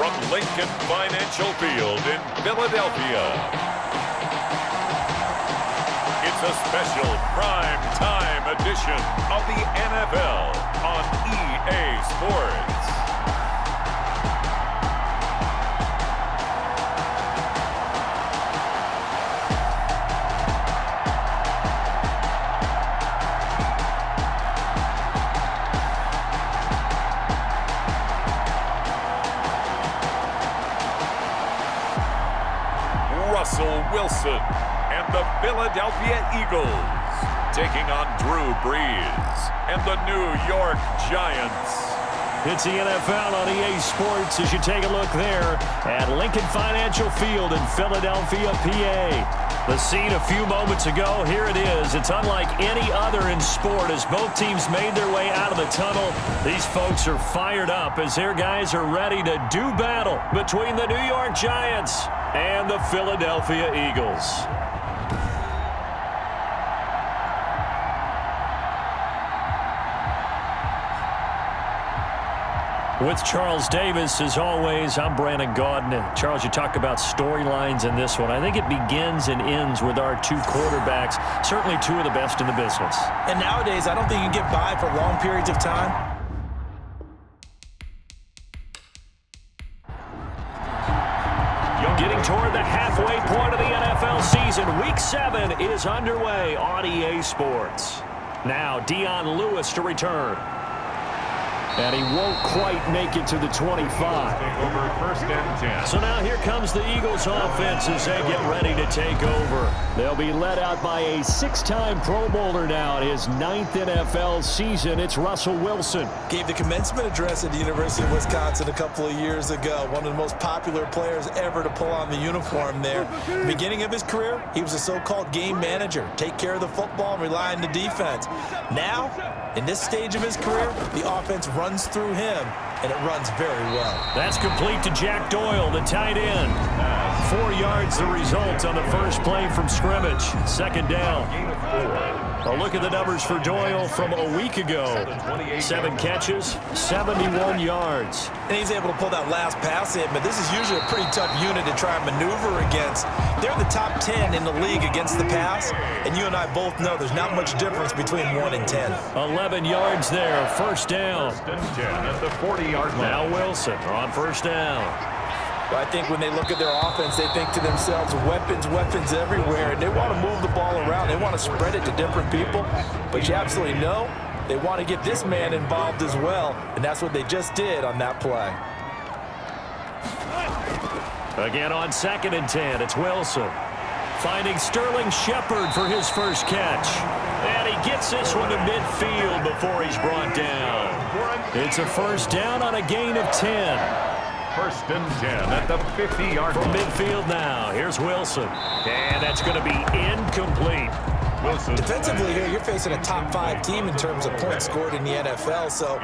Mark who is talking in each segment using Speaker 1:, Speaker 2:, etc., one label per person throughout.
Speaker 1: from Lincoln Financial Field in Philadelphia. It's a special prime time edition of the NFL on EA Sports. Russell Wilson and the Philadelphia Eagles taking on Drew Brees and the New York Giants.
Speaker 2: It's the NFL on EA Sports as you take a look there at Lincoln Financial Field in Philadelphia, PA. The scene a few moments ago, here it is. It's unlike any other in sport as both teams made their way out of the tunnel. These folks are fired up as their guys are ready to do battle between the New York Giants and the Philadelphia Eagles. With Charles Davis, as always, I'm Brandon Gaudin. Charles, you talk about storylines in this one. I think it begins and ends with our two quarterbacks, certainly two of the best in the business.
Speaker 3: And nowadays, I don't think you can get by for long periods of time.
Speaker 2: Getting toward the halfway point of the NFL season, Week 7 is underway on EA Sports. Now, Dion Lewis to return. And he won't quite make it to the 25.
Speaker 1: Over first and 10.
Speaker 2: So now here comes the Eagles offense as they get ready to take over. They'll be led out by a six-time Pro Bowler now in his 9th NFL season. It's Russell Wilson.
Speaker 3: Gave the commencement address at the University of Wisconsin a couple of years ago. One of the most popular players ever to pull on the uniform there. Beginning of his career, he was a so-called game manager. Take care of the football and rely on the defense. Now, in this stage of his career, the offense runs through him, and it runs very well.
Speaker 2: That's complete to Jack Doyle, the tight end. 4 yards the result on the first play from scrimmage. Second down. A look at the numbers for Doyle from a week ago. 7 catches, 71 yards.
Speaker 3: And he's able to pull that last pass in, but this is usually a pretty tough unit to try and maneuver against. They're the top 10 in the league against the pass, and you and I both know there's not much difference between 1 and 10.
Speaker 2: 11 yards there, first down.
Speaker 1: First and 10 at the 40-yard line.
Speaker 2: Now Wilson on first down.
Speaker 3: Well, I think when they look at their offense, they think to themselves, weapons, weapons everywhere, and they want to move the ball around. They want to spread it to different people, but you absolutely know they want to get this man involved as well, and that's what they just did on that play.
Speaker 2: Again on 2nd and 10, it's Wilson. Finding Sterling Shepard for his first catch. And he gets this one to midfield before he's brought down. It's a first down on a gain of 10.
Speaker 1: First and 10 at the 50-yard line.
Speaker 2: From midfield now, here's Wilson. And that's going to be incomplete.
Speaker 1: Wilson.
Speaker 3: Defensively here, you're facing a top 5 team in terms of points scored in the NFL. So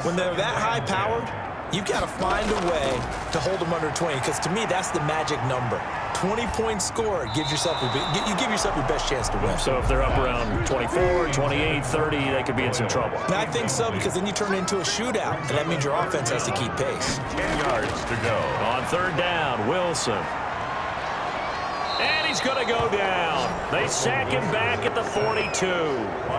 Speaker 3: when they're that high-powered, you've got to find a way to hold them under 20, because to me, that's the magic number. 20 points scored gives yourself you give yourself your best chance to win.
Speaker 2: So if they're up around 24, 28, 30, they could be in some trouble.
Speaker 3: And I think so, because then you turn it into a shootout, and that means your offense has to keep pace.
Speaker 1: 10 yards to go.
Speaker 2: On third down, Wilson. And he's going to go down. They sack him back at the 42.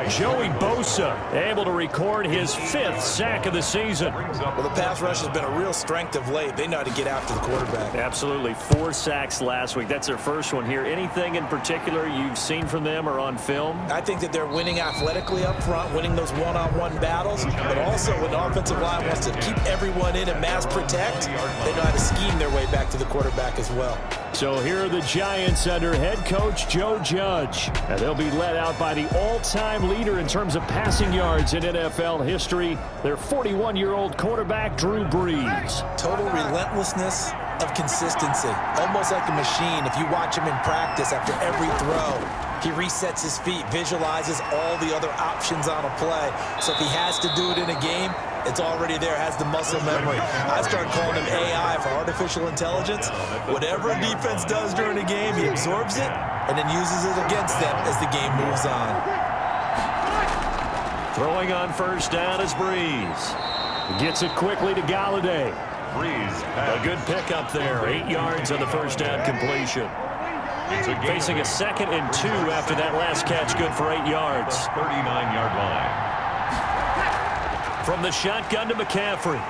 Speaker 2: Joey Bosa able to record his 5th sack of the season.
Speaker 3: Well, the pass rush has been a real strength of late. They know how to get after the quarterback.
Speaker 2: Absolutely. 4 sacks last week. That's their first one here. Anything in particular you've seen from them or on film?
Speaker 3: I think that they're winning athletically up front, winning those one-on-one battles, but also when the offensive line wants to keep everyone in and mass protect, they know how to scheme their way back to the quarterback as well.
Speaker 2: So here are the Giants under head coach Joe Judge. And they'll be led out by the all-time leader in terms of passing yards in NFL history, their 41-year-old quarterback, Drew Brees.
Speaker 3: Total relentlessness of consistency, almost like a machine. If you watch him in practice after every throw, he resets his feet, visualizes all the other options on a play. So if he has to do it in a game, it's already there, has the muscle memory. I start calling him AI for artificial intelligence. Whatever a defense does during a game, he absorbs it and then uses it against them as the game moves on.
Speaker 2: Throwing on first down is Brees. Gets it quickly to Galladay.
Speaker 1: Breeze
Speaker 2: A good pickup there. 8 yards on the first down completion. Facing a 2nd and 2 after that last catch, good for 8 yards.
Speaker 1: 39-yard line.
Speaker 2: From the shotgun to McCaffrey.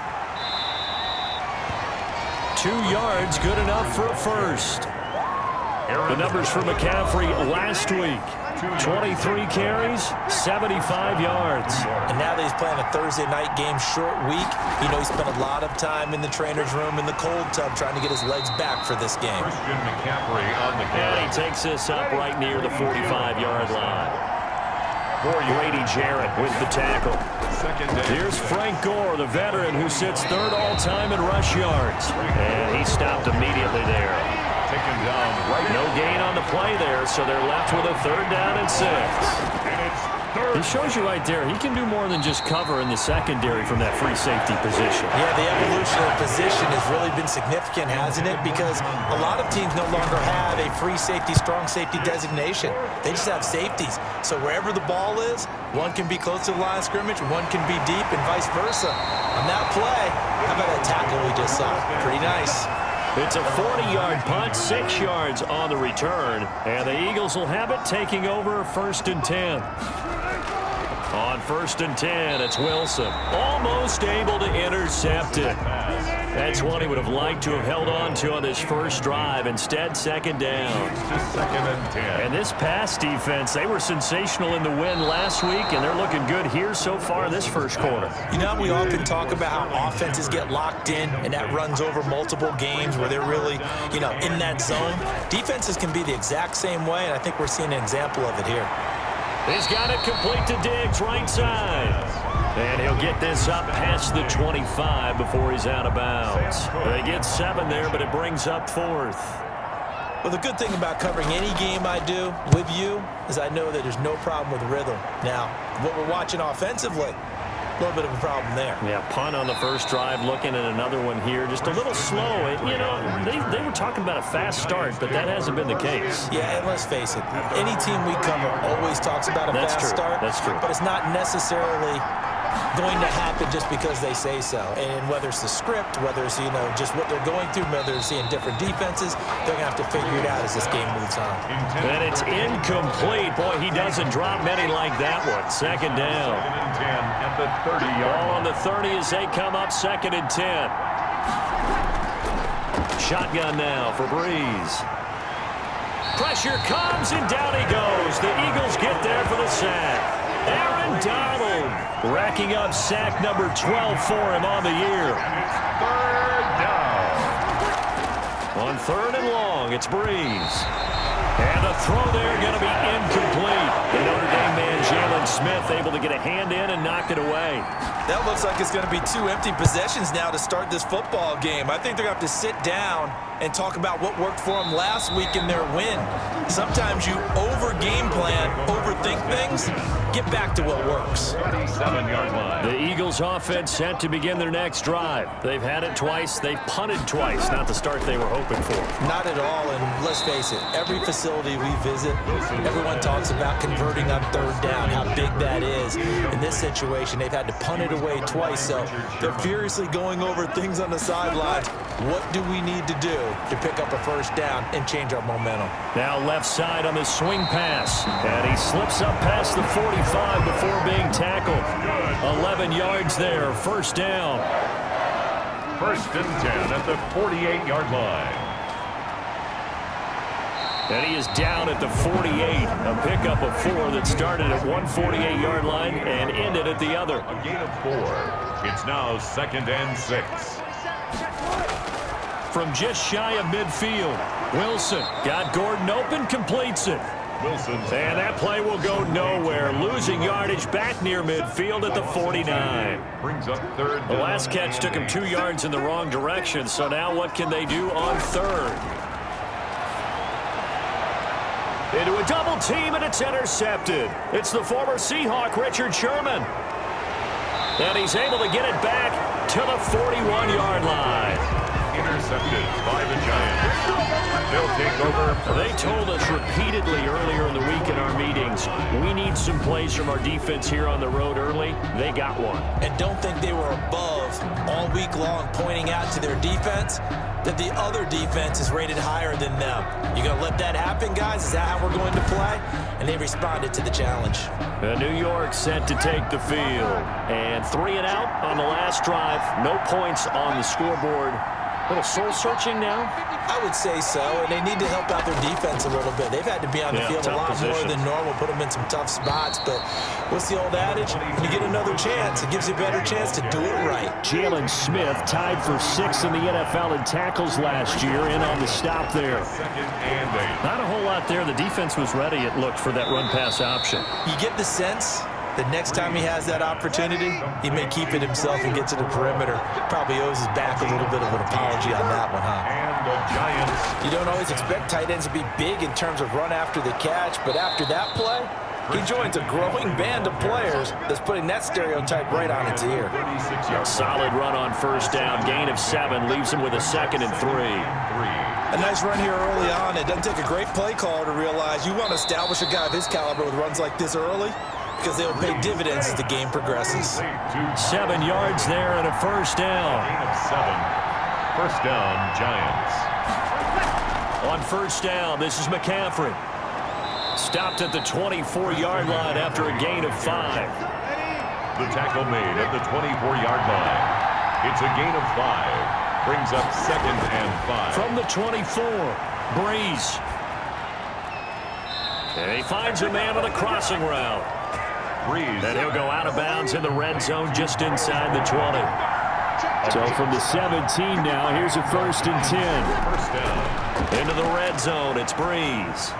Speaker 2: 2 yards, good enough for a first. The numbers for McCaffrey last week. 23 carries, 75 yards.
Speaker 3: And now that he's playing a Thursday night game, short week, you know he spent a lot of time in the trainer's room in the cold tub trying to get his legs back for this game.
Speaker 1: Christian McCaffrey on the
Speaker 2: And
Speaker 1: carry.
Speaker 2: he takes this up right near the 45-yard line. Grady Jarrett with the tackle. Here's Frank Gore, the veteran who sits 3rd all-time in rush yards. And he stopped immediately there.
Speaker 1: Taken down right.
Speaker 2: No gain on the play there, so they're left with a 3rd down and 6.
Speaker 1: And it's third.
Speaker 2: He shows you right there, he can do more than just cover in the secondary from that free safety position.
Speaker 3: Yeah, the evolution of the position has really been significant, hasn't it? Because a lot of teams no longer have a free safety, strong safety designation. They just have safeties. So wherever the ball is, one can be close to the line of scrimmage, one can be deep, and vice versa. On that play, how about that tackle we just saw? Pretty nice.
Speaker 2: It's a 40-yard punt, 6 yards on the return, and the Eagles will have it taking over 1st and 10. On 1st and 10, it's Wilson. Almost able to intercept it. That's one he would have liked to have held on to on this first drive. Instead, 2nd down.
Speaker 1: Just 2nd and 10.
Speaker 2: And this pass defense, they were sensational in the win last week, and they're looking good here so far this first quarter.
Speaker 3: You know, we often talk about how offenses get locked in, and that runs over multiple games where they're really, you know, in that zone. Defenses can be the exact same way, and I think we're seeing an example of it here.
Speaker 2: He's got it complete to Diggs, right side. And he'll get this up past the 25 before he's out of bounds. They get 7 there, but it brings up 4th.
Speaker 3: Well, the good thing about covering any game I do with you is I know that there's no problem with rhythm. Now, what we're watching offensively, a little bit of a problem there.
Speaker 2: Yeah, punt on the first drive, looking at another one here. Just a little slow. You know, they were talking about a fast start, but that hasn't been the case.
Speaker 3: Yeah, and let's face it, any team we cover always talks about a fast start.
Speaker 2: That's true.
Speaker 3: But it's not necessarily going to happen just because they say so. And whether it's the script, whether it's, you know, just what they're going through, whether they're seeing different defenses, they're going to have to figure it out as this game moves on.
Speaker 2: And it's incomplete. Boy, he doesn't drop many like that one. 2nd down.
Speaker 1: 2nd and 10 at the 30-yard
Speaker 2: Ball
Speaker 1: line.
Speaker 2: on the 30 as they come up 2nd and 10. Shotgun now for Breeze. Pressure comes and down he goes. The Eagles get there for the sack. Aaron Donald racking up sack number 12 for him on the year.
Speaker 1: It's 3rd down.
Speaker 2: On 3rd and long, it's Breeze. And the throw there going to be incomplete. The Notre Dame man, Jalen Smith, able to get a hand in and knock it away.
Speaker 3: That looks like it's going to be 2 empty possessions now to start this football game. I think they're going to have to sit down and talk about what worked for them last week in their win. Sometimes you over-game plan, overthink things. Get back to what works.
Speaker 1: 37-yard line.
Speaker 2: The Eagles offense set to begin their next drive. They've had it twice. They've punted twice. Not the start they were hoping for.
Speaker 3: Not at all, and let's face it, every facility we visit, everyone talks about converting on 3rd down, how big that is. In this situation, they've had to punt it away twice, so they're furiously going over things on the sidelines. What do we need to do to pick up a 1st down and change our momentum?
Speaker 2: Now left side on the swing pass. And he slips up past the 45 before being tackled. 11 yards there, 1st down.
Speaker 1: 1st and 10 at the 48-yard line.
Speaker 2: And he is down at the 48. A pickup of 4 that started at one 48-yard line and ended at the other.
Speaker 1: A gain of 4. It's now 2nd and 6.
Speaker 2: From just shy of midfield, Wilson got Gordon open, completes it.
Speaker 1: Wilson's
Speaker 2: And that play will go nowhere. Losing yardage back near midfield at the 49.
Speaker 1: brings up 3rd down.
Speaker 2: The last catch took him 2 yards in the wrong direction, so now what can they do on 3rd? Into a double team, and it's intercepted. It's the former Seahawk, Richard Sherman. And he's able to get it back to the 41-yard line.
Speaker 1: intercepted by the Giants. They'll take over.
Speaker 2: They told us repeatedly earlier in the week in our meetings, we need some plays from our defense here on the road early. They got one.
Speaker 3: And don't think they were above all week long pointing out to their defense that the other defense is rated higher than them. You gonna let that happen, guys? Is that how we're going to play? And they responded to the challenge.
Speaker 2: New York set to take the field. And 3 and out on the last drive. No points on the scoreboard. A little soul-searching now?
Speaker 3: I would say so, and they need to help out their defense a little bit. They've had to be on the field a lot more than normal, put them in some tough spots. But what's the old adage? When you get another chance, it gives you a better chance to do it right.
Speaker 2: Jalen Smith tied for 6th in the NFL in tackles last year, in on the stop there. Not a whole lot there. The defense was ready, it looked, for that run-pass option.
Speaker 3: You get the sense that next time he has that opportunity, he may keep it himself and get to the perimeter. Probably owes his back a little bit of an apology on that one, huh?
Speaker 1: And the Giants.
Speaker 3: You don't always expect tight ends to be big in terms of run after the catch, but after that play, he joins a growing band of players that's putting that stereotype right on its ear.
Speaker 2: A solid run on first down. Gain of 7 leaves him with a 2nd and 3.
Speaker 3: A nice run here early on. It doesn't take a great play caller to realize you want to establish a guy of his caliber with runs like this early, because they'll pay dividends as the game progresses.
Speaker 2: 7 yards there and a first down.
Speaker 1: Gain of 7. First down, Giants.
Speaker 2: On first down, this is McCaffrey. Stopped at the 24-yard line after a gain of 5.
Speaker 1: The tackle made at the 24-yard line. It's a gain of 5. Brings up 2nd and 5.
Speaker 2: From the 24, Breeze. And he finds a man on a crossing route.
Speaker 1: Breeze.
Speaker 2: And he'll go out of bounds in the red zone just inside the 20. So from the 17 now, here's a 1st and 10.
Speaker 1: First down.
Speaker 2: Into the red zone, it's Breeze.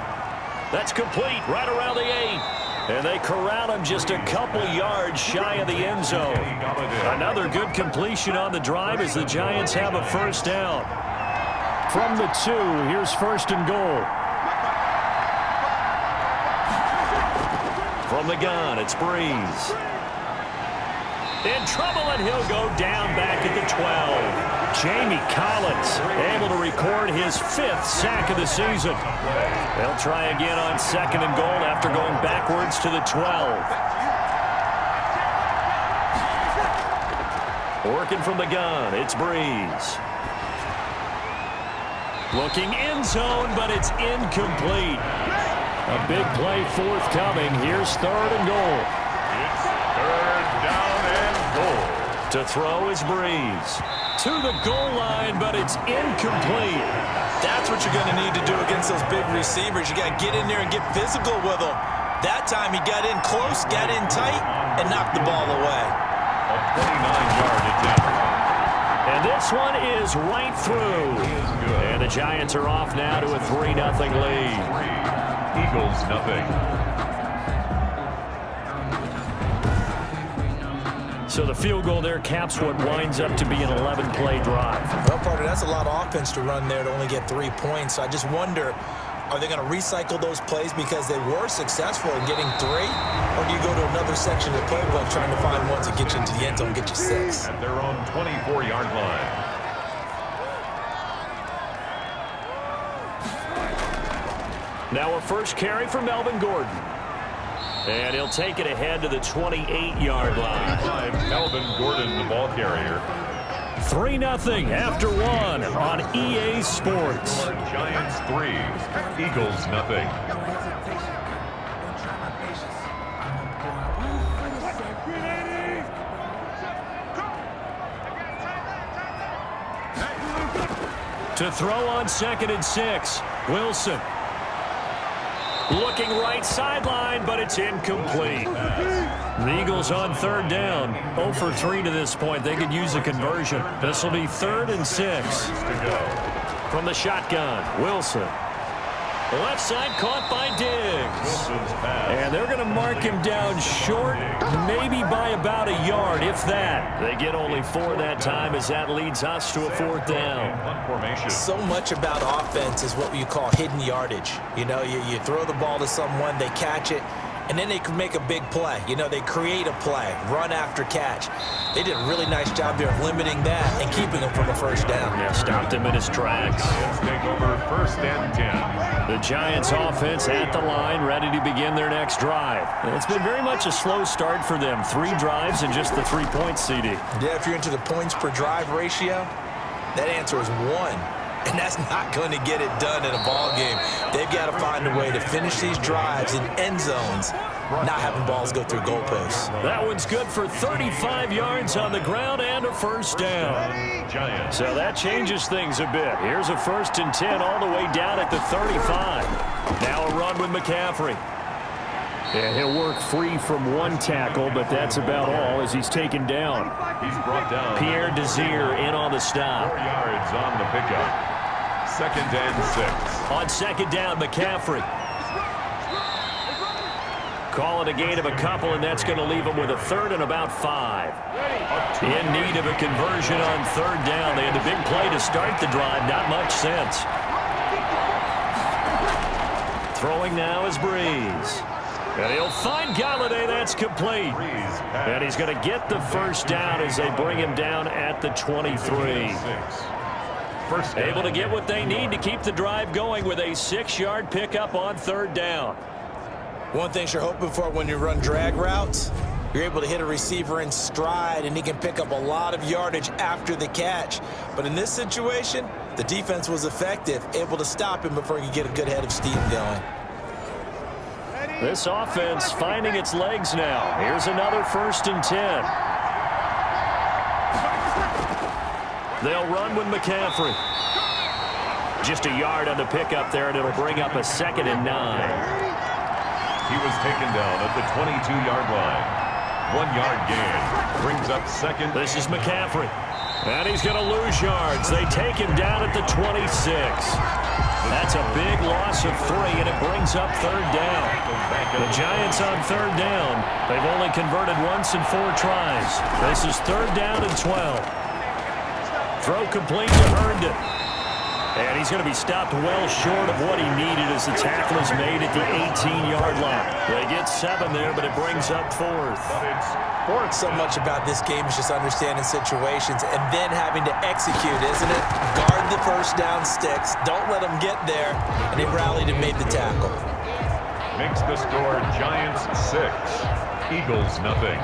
Speaker 2: That's complete, right around the 8. And they corral him just a couple yards shy of the end zone. Another good completion on the drive as the Giants have a first down. From the 2, here's 1st and goal. From the gun, it's Breeze. In trouble, and he'll go down back at the 12. Jamie Collins able to record his 5th sack of the season. They'll try again on 2nd and goal after going backwards to the 12. Working from the gun, it's Breeze. Looking end zone, but it's incomplete. A big play forthcoming. Here's 3rd and goal.
Speaker 1: It's 3rd down and goal.
Speaker 2: To throw is Breeze. To the goal line, but it's incomplete.
Speaker 3: That's what you're going to need to do against those big receivers. You got to get in there and get physical with them. That time he got in close, got in tight, and knocked the ball away.
Speaker 1: A 29-yard attempt.
Speaker 2: And this one is right through. And the Giants are off now to a 3-0 lead.
Speaker 1: Eagles, nothing.
Speaker 2: So the field goal there caps what winds up to be an 11-play drive.
Speaker 3: Well, partner, that's a lot of offense to run there to only get 3 points. So I just wonder, are they going to recycle those plays because they were successful in getting 3? Or do you go to another section of the playbook trying to find ones that get you into the end zone and get you 6?
Speaker 1: At their own 24-yard line.
Speaker 2: Now a first carry for Melvin Gordon. And he'll take it ahead to the 28-yard line.
Speaker 1: Melvin Gordon, the ball carrier.
Speaker 2: 3-0 after 1 on EA Sports.
Speaker 1: Giants 3, Eagles nothing.
Speaker 2: To throw on 2nd and 6, Wilson. Looking right sideline, but it's incomplete. The Eagles on 3rd down. 0 for 3 to this point. They could use a conversion. This will be 3rd and 6. From the shotgun, Wilson. Left side caught by Diggs. And they're going to mark him down short, maybe by about a yard, if that. They get only 4 that time as that leads us to a 4th down.
Speaker 3: So much about offense is what you call hidden yardage. You know, you throw the ball to someone, they catch it, and then they can make a big play. You know, they create a play, run after catch. They did a really nice job there of limiting that and keeping him from a first down.
Speaker 2: Yeah, stopped him in his tracks.
Speaker 1: Let's take over 1st and 10.
Speaker 2: The Giants offense at the line, ready to begin their next drive. It's been very much a slow start for them. 3 drives and just the 3 points, CD.
Speaker 3: Yeah, if you're into the points per drive ratio, that answer is 1. And that's not going to get it done in a ball game. They've got to find a way to finish these drives in end zones, not having balls go through goalposts.
Speaker 2: That one's good for 35 yards on the ground and a first down. So that changes things a bit. Here's a 1st and 10 all the way down at the 35. Now a run with McCaffrey. And he'll work free from 1 tackle, but that's about all as he's taken down.
Speaker 1: He's brought down.
Speaker 2: Pierre Desir in on the stop.
Speaker 1: 4 yards on the pickup. 2nd and 6.
Speaker 2: On 2nd down, McCaffrey. Call it a gain of a couple, and that's going to leave them with a 3rd and about 5. In need of a conversion on 3rd down. They had the big play to start the drive. Not much sense. Throwing now is Breeze. And he'll find Galladay. That's complete. And he's going to get the first down as they bring him down at the 23. Able to get what they need to keep the drive going with a 6-yard pickup on 3rd down.
Speaker 3: One thing you're hoping for when you run drag routes, you're able to hit a receiver in stride, and he can pick up a lot of yardage after the catch. But in this situation, the defense was effective, able to stop him before he could get a good head of steam going.
Speaker 2: This offense finding its legs now. Here's another 1st and 10. They'll run with McCaffrey. Just a yard on the pickup there, and it'll bring up a 2nd and 9.
Speaker 1: He was taken down at the 22-yard line. 1-yard gain. Brings up 2nd.
Speaker 2: This is McCaffrey. And he's going to lose yards. They take him down at the 26. That's a big loss of 3, and it brings up 3rd down. The Giants on 3rd down. They've only converted once in 4 tries. This is 3rd down and 12. Throw complete to Herndon. And he's going to be stopped well short of what he needed as the tackle is made at the 18-yard line. They get 7 there, but it brings up 4th.
Speaker 3: So much about this game is just understanding situations and then having to execute, isn't it? Guard the first down sticks. Don't let them get there. And they rallied and made the tackle.
Speaker 1: Makes the score Giants 6, Eagles nothing.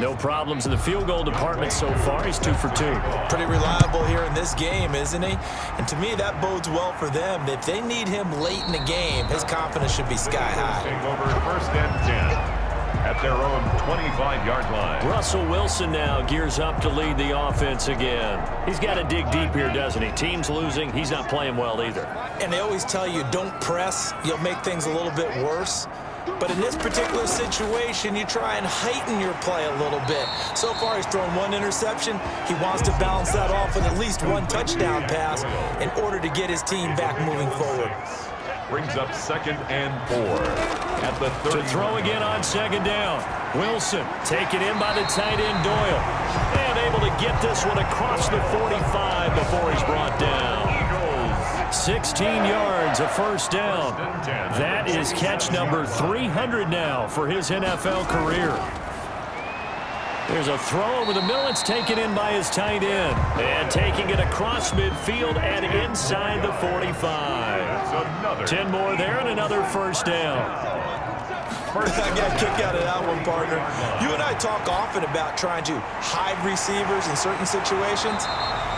Speaker 2: No problems in the field goal department so far. He's 2 for 2.
Speaker 3: Pretty reliable here in this game, isn't he? And to me, that bodes well for them. If they need him late in the game, his confidence should be sky high.
Speaker 1: Take over 1st and 10 at their own 25-yard line.
Speaker 2: Russell Wilson now gears up to lead the offense again. He's got to dig deep here, doesn't he? Team's losing. He's not playing well either.
Speaker 3: And they always tell you, don't press. You'll make things a little bit worse. But in this particular situation, you try and heighten your play a little bit. So far, he's thrown 1 interception. He wants to balance that off with at least 1 touchdown pass in order to get his team back moving forward.
Speaker 1: Brings up 2nd and 4 at the 30.
Speaker 2: To throw again on 2nd down. Wilson taken in by the tight end Doyle. And able to get this one across the 45 before he's brought down. 16 yards, a first down. That is catch number 300 now for his NFL career. There's a throw over the middle. It's taken in by his tight end. And taking it across midfield and inside the 45. 10 more there and another first down.
Speaker 3: I got a kick out of that one, partner. You and I talk often about trying to hide receivers in certain situations,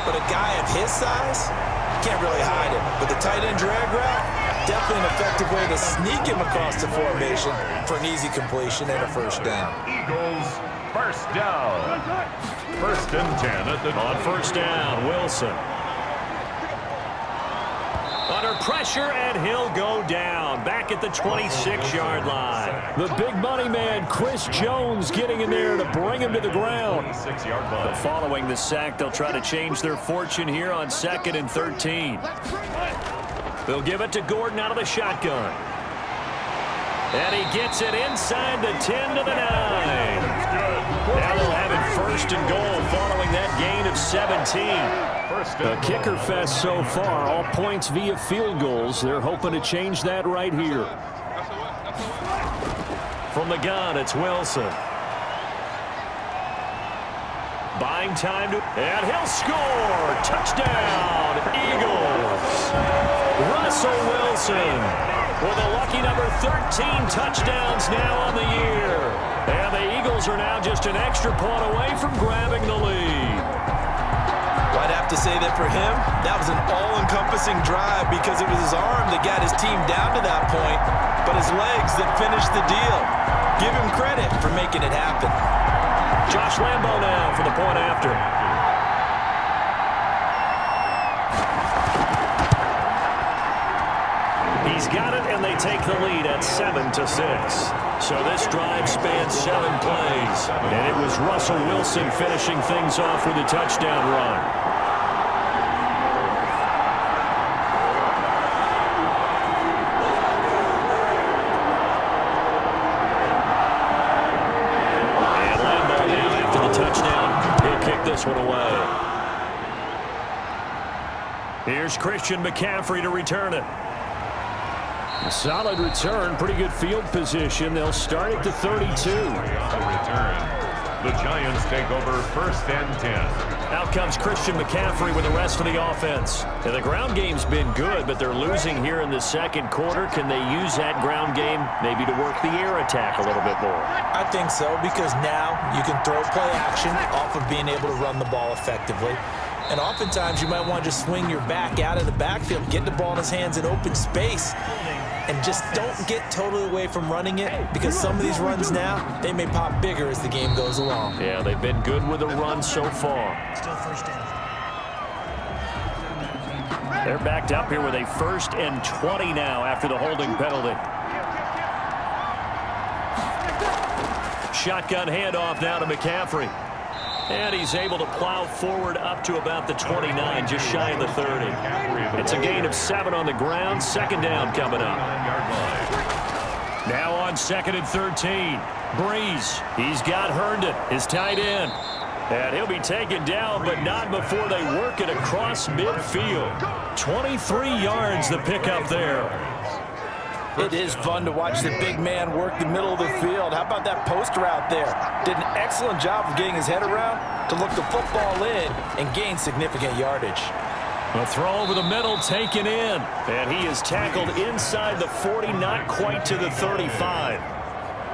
Speaker 3: but a guy of his size can't really hide him. But the tight end drag route, definitely an effective way to sneak him across the formation for an easy completion and a first down.
Speaker 1: Eagles first down. 1st and 10 at the
Speaker 2: on first down. Wilson under pressure, and he'll go down back at the 26-yard line. The big money man, Chris Jones, getting in there to bring him to the ground.
Speaker 1: 26-yard line.
Speaker 2: But following the sack, they'll try to change their fortune here on 2nd and 13. They'll give it to Gordon out of the shotgun. And he gets it inside the 10 to the 9. Now they'll have it first and goal following that gain of 17. A kicker fest so far, all points via field goals. They're hoping to change that right here. From the gun, it's Wilson. Buying time to, and he'll score. Touchdown, Eagles. Russell Wilson with a lucky number 13 touchdowns now on the year. And the Eagles are now just an extra point away from grabbing the lead.
Speaker 3: I'd have to say that for him, that was an all-encompassing drive because it was his arm that got his team down to that point, but his legs that finished the deal. Give him credit for making it happen.
Speaker 2: Josh Lambo now for the point after. He's got it, and they take the lead at 7-6. So this drive spans 7 plays, and it was Russell Wilson finishing things off with a touchdown run. This one away. Here's Christian McCaffrey to return it. A solid return, pretty good field position. They'll start at the 32.
Speaker 1: The Giants take over first and 10.
Speaker 2: Out comes Christian McCaffrey with the rest of the offense. Now, the ground game's been good, but they're losing here in the second quarter. Can they use that ground game maybe to work the air attack a little bit more?
Speaker 3: I think so, because now you can throw play action off of being able to run the ball effectively. And oftentimes you might want to just swing your back out of the backfield, get the ball in his hands in open space, and just don't get totally away from running it, because some of these runs now, they may pop bigger as the game goes along.
Speaker 2: Yeah, they've been good with the run so far.
Speaker 4: Still first down.
Speaker 2: They're backed up here with a 1st and 20 now after the holding penalty. Shotgun handoff now to McCaffrey. And he's able to plow forward up to about the 29, just shy of the 30. It's a gain of 7 on the ground. Second down coming up. Now on 2nd and 13. Breeze. He's got Herndon, his tight end. And he'll be taken down, but not before they work it across midfield. 23 yards the pickup there.
Speaker 3: It is fun to watch the big man work the middle of the field. How about that post route there? Did an excellent job of getting his head around to look the football in and gain significant yardage.
Speaker 2: A throw over the middle taken in. And he is tackled inside the 40, not quite to the 35.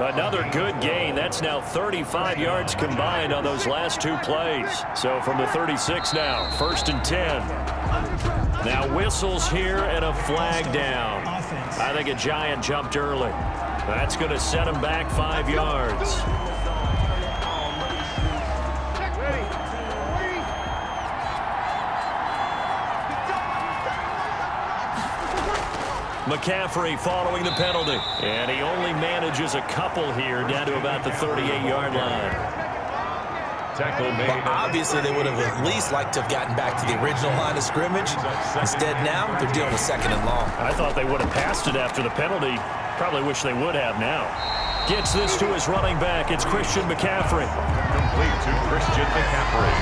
Speaker 2: Another good gain. That's now 35 yards combined on those last 2 plays. So from the 36 now, 1st and 10. Now whistles here and a flag down. I think a Giant jumped early. That's going to set him back 5 yards. McCaffrey following the penalty. And he only manages a couple here down to about the 38-yard line.
Speaker 3: Well, obviously, they would have at least liked to have gotten back to the original line of scrimmage. Instead, now they're dealing with 2nd and long.
Speaker 2: I thought they would have passed it after the penalty. Probably wish they would have now. Gets this to his running back. It's Christian McCaffrey.
Speaker 1: Complete to Christian McCaffrey.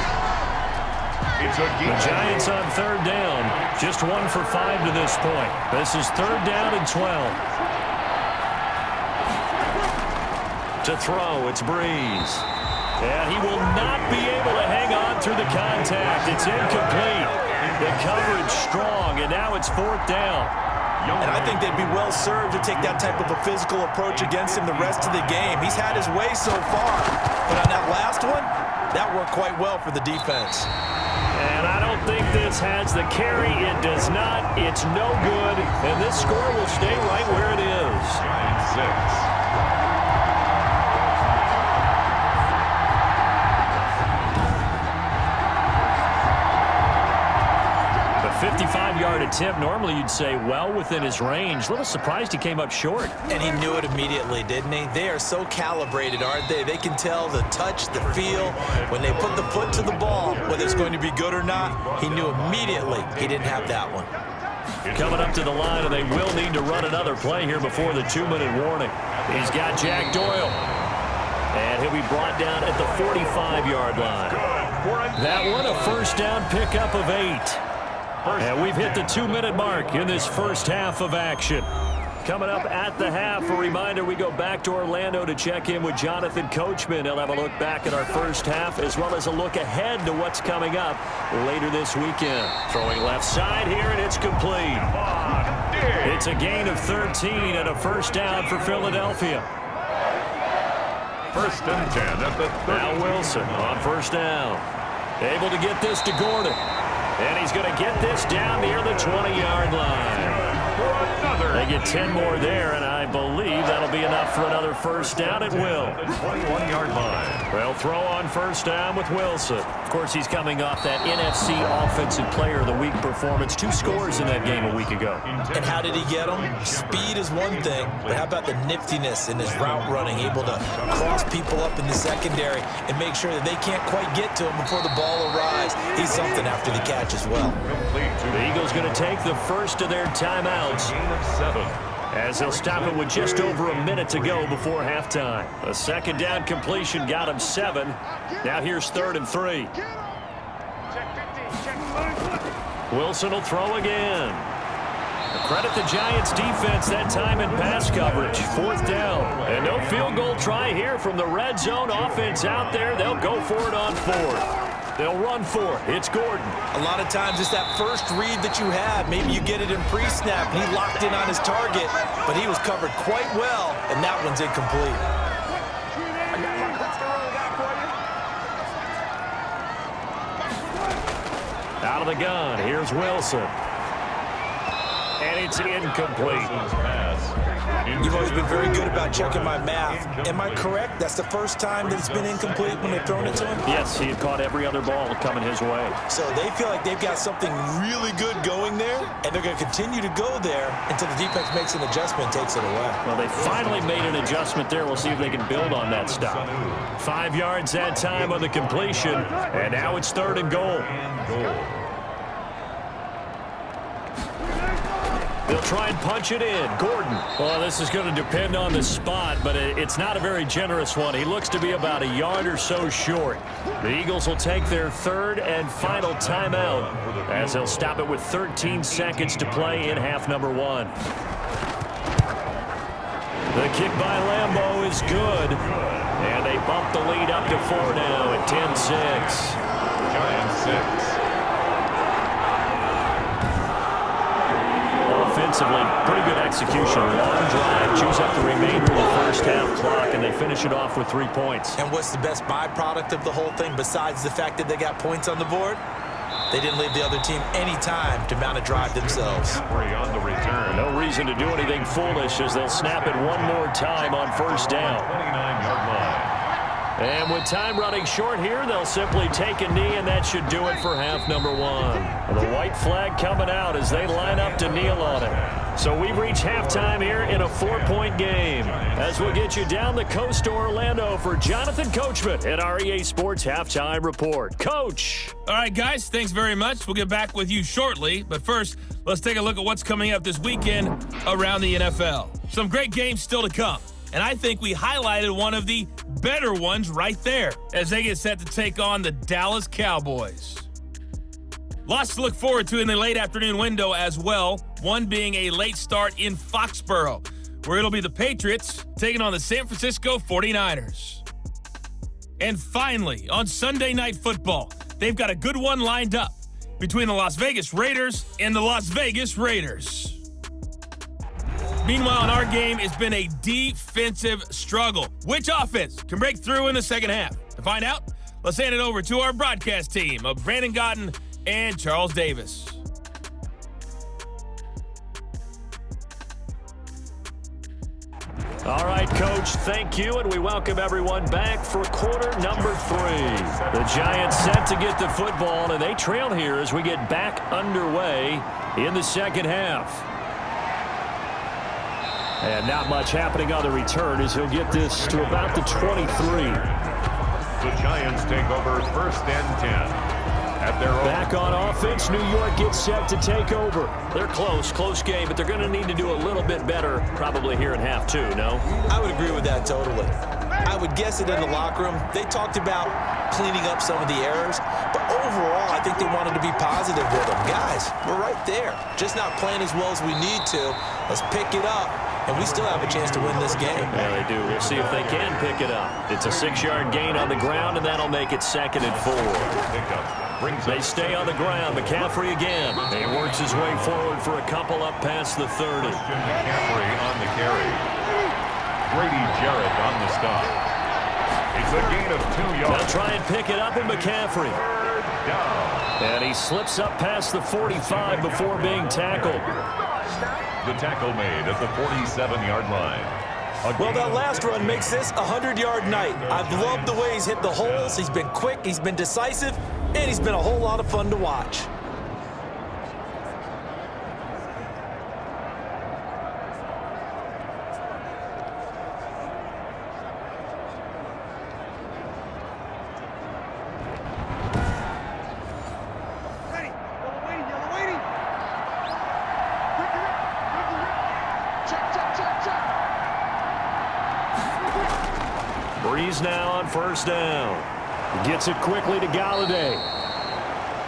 Speaker 2: The Giants on 3rd down. Just 1 for 5 to this point. This is 3rd down and 12. To throw, it's Breeze. And he will not be able to hang on through the contact. It's incomplete. The coverage strong, and now it's 4th down.
Speaker 3: And I think they'd be well served to take that type of a physical approach against him the rest of the game. He's had his way so far, but on that last one, that worked quite well for the defense.
Speaker 2: And I don't think this has the carry. It does not. It's no good. And this score will stay right where it is.
Speaker 1: 6.
Speaker 2: A 55-yard attempt. Normally you'd say well within his range. A little surprised he came up short.
Speaker 3: And he knew it immediately, didn't he? They are so calibrated, aren't they? They can tell the touch, the feel. When they put the foot to the ball, whether it's going to be good or not, he knew immediately he didn't have that one.
Speaker 2: Coming up to the line, and they will need to run another play here before the 2-minute warning. He's got Jack Doyle. And he'll be brought down at the 45-yard line. That one, a first down pickup of 8. And we've hit the 2-minute mark in this first half of action. Coming up at the half, a reminder, we go back to Orlando to check in with Jonathan Coachman. He'll have a look back at our first half as well as a look ahead to what's coming up later this weekend. Throwing left side here, and it's complete. It's a gain of 13 and a first down for Philadelphia.
Speaker 1: First and 10 at the 30.
Speaker 2: Now Wilson on first down. Able to get this to Gordon. And he's going to get this down near the 20-yard line. They get 10 more there, and I believe that'll be enough for another first down. It will.
Speaker 1: 21-yard line.
Speaker 2: They'll throw on first down with Wilson. Of course, he's coming off that NFC Offensive Player of the Week performance. 2 scores in that game a week ago.
Speaker 3: And how did he get them? Speed is one thing, but how about the niftiness in his route running, able to cross people up in the secondary and make sure that they can't quite get to him before the ball arrives. He's something after the catch as well.
Speaker 2: The Eagles going to take the first of their timeouts as they'll stop it with just over a minute to go before halftime. A second down completion got him 7. Now here's 3rd and 3. Wilson will throw again. Credit the Giants defense that time in pass coverage. 4th down. And no field goal try here from the red zone offense out there. They'll go for it on 4th. They'll run for it. It's Gordon.
Speaker 3: A lot of times it's that first read that you have. Maybe you get it in pre-snap, and he locked in on his target, but he was covered quite well, and that one's incomplete.
Speaker 2: Out of the gun, here's Wilson. And it's incomplete.
Speaker 3: You've always been very good about checking my math. Am I correct? That's the first time that it's been incomplete when they've thrown it to him?
Speaker 2: Yes, he had caught every other ball coming his way.
Speaker 3: So they feel like they've got something really good going there, and they're going to continue to go there until the defense makes an adjustment and takes it away.
Speaker 2: Well, they finally made an adjustment there. We'll see if they can build on that stop. 5 yards that time on the completion, and now it's 3rd and goal. They'll try and punch it in. Gordon. Well, this is going to depend on the spot, but it's not a very generous one. He looks to be about a yard or so short. The Eagles will take their 3rd and final timeout as they'll stop it with 13 seconds to play in half number 1. The kick by Lambeau is good, and they bump the lead up to 4 now at 10-6.
Speaker 1: Giants 6.
Speaker 2: Offensively, pretty good execution. Long drive, chews up the remainder of the first half clock, and they finish it off with 3 points.
Speaker 3: And what's the best byproduct of the whole thing besides the fact that they got points on the board? They didn't leave the other team any time to mount a drive themselves.
Speaker 1: On the return.
Speaker 2: No reason to do anything foolish as they'll snap it one more time on first down.
Speaker 1: 29-yard line.
Speaker 2: And with time running short here, they'll simply take a knee, and that should do it for half number 1. The white flag coming out as they line up to kneel on it. So we've reached halftime here in a 4-point game. As we'll get you down the coast to Orlando for Jonathan Coachman at our EA Sports Halftime Report. Coach.
Speaker 4: All right, guys, thanks very much. We'll get back with you shortly. But first, let's take a look at what's coming up this weekend around the NFL. Some great games still to come. And I think we highlighted one of the better ones right there as they get set to take on the Dallas Cowboys. Lots to look forward to in the late afternoon window as well, one being a late start in Foxborough, where it'll be the Patriots taking on the San Francisco 49ers. And finally, on Sunday Night Football, they've got a good one lined up between the Las Vegas Raiders and the Las Vegas Raiders. Meanwhile, in our game, it's been a defensive struggle. Which offense can break through in the second half? To find out, let's hand it over to our broadcast team of Brandon Gotten and Charles Davis.
Speaker 2: All right, Coach, thank you, and we welcome everyone back for quarter number 3. The Giants set to get the football, and they trail here as we get back underway in the second half. And not much happening on the return as he'll get this to about the 23.
Speaker 1: The Giants take over 1st and 10 at their own.
Speaker 2: Back on offense, New York gets set to take over. They're close game, but they're going to need to do a little bit better probably here in half 2, no?
Speaker 3: I would agree with that totally. I would guess it in the locker room. They talked about cleaning up some of the errors, but overall, I think they wanted to be positive with them. Guys, we're right there. Just not playing as well as we need to. Let's pick it up, and we still have a chance to win this game.
Speaker 2: Yeah, they do. We'll see if they can pick it up. It's a 6-yard gain on the ground, and that'll make it 2nd and 4. They stay on the ground. McCaffrey again. He works his way forward for a couple up past the 30.
Speaker 1: McCaffrey on the carry. Grady Jarrett on the stop. It's a gain of 2 yards.
Speaker 2: They'll try and pick it up with McCaffrey. And he slips up past the 45 before being tackled.
Speaker 1: The tackle made at the 47-yard line.
Speaker 3: Well, that last run makes this a 100-yard night. I've loved the way he's hit the holes. He's been quick, he's been decisive, and he's been a whole lot of fun to watch.
Speaker 2: Breeze now on 1st down. Gets it quickly to Galladay.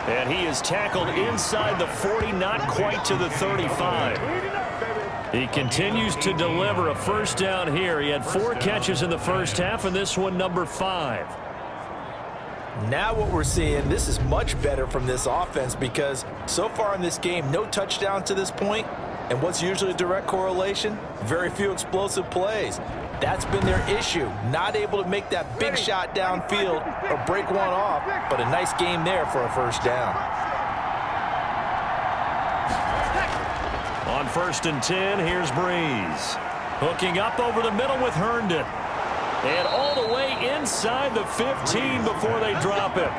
Speaker 2: And he is tackled inside the 40, not quite to the 35. He continues to deliver a 1st down here. He had 4 catches in the first half, and this one number 5.
Speaker 3: Now what we're seeing, this is much better from this offense because so far in this game, no touchdowns to this point. And what's usually a direct correlation? Very few explosive plays. That's been their issue. Not able to make that big shot downfield or break one off, but a nice game there for a 1st down.
Speaker 2: On 1st and 10, here's Breeze. Hooking up over the middle with Herndon. And all the way inside the 15 before they drop it.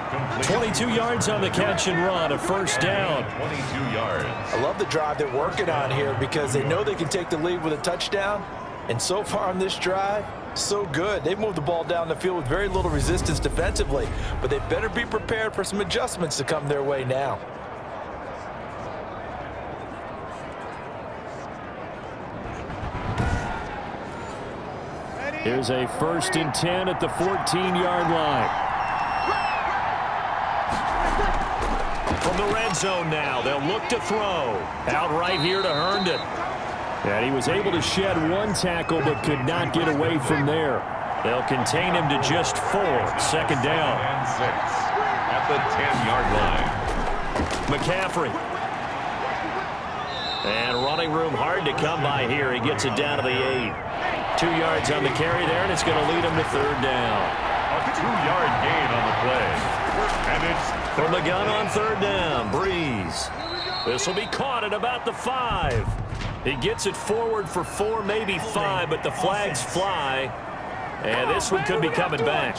Speaker 2: 22 yards on the catch and run, a 1st down.
Speaker 1: 22 yards.
Speaker 3: I love the drive they're working on here because they know they can take the lead with a touchdown. And so far on this drive, so good. They've moved the ball down the field with very little resistance defensively, but they better be prepared for some adjustments to come their way now.
Speaker 2: Here's a 1st and 10 at the 14-yard line. From the red zone now, they'll look to throw. Out right here to Herndon. And he was able to shed 1 tackle but could not get away from there. They'll contain him to just 4. 2nd down.
Speaker 1: And 6 at the 10-yard line.
Speaker 2: McCaffrey. And running room hard to come by here. He gets it down to the 8. 2 yards on the carry there, and it's going to lead him to 3rd down.
Speaker 1: A 2-yard gain on the play. And it's
Speaker 2: from the gun on 3rd down. Breeze. This will be caught at about the 5. He gets it forward for 4, maybe 5, but the flags fly. And this one could be coming back.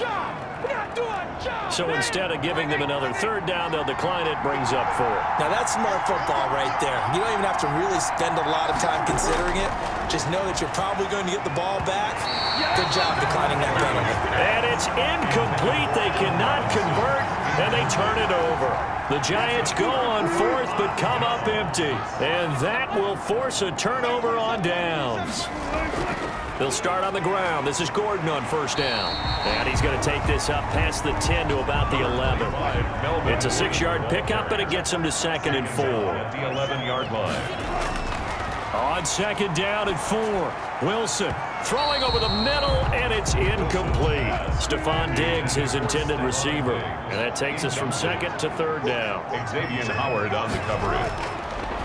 Speaker 2: So instead of giving them another 3rd down, they'll decline it, brings up 4.
Speaker 3: Now that's smart football right there. You don't even have to really spend a lot of time considering it. Just know that you're probably going to get the ball back. Good job declining that penalty.
Speaker 2: And it's incomplete. They cannot convert, and they turn it over. The Giants go on 4th, but come up empty. And that will force a turnover on downs. They'll start on the ground. This is Gordon on 1st down. And he's going to take this up past the 10 to about the 11. It's a 6-yard pickup, but it gets him to 2nd and 4.
Speaker 1: at the 11-yard line.
Speaker 2: On 2nd down and 4. Wilson throwing over the middle, and it's incomplete. Stephon Diggs, his intended receiver. And that takes us from 2nd to 3rd down.
Speaker 1: Xavier Howard on the coverage.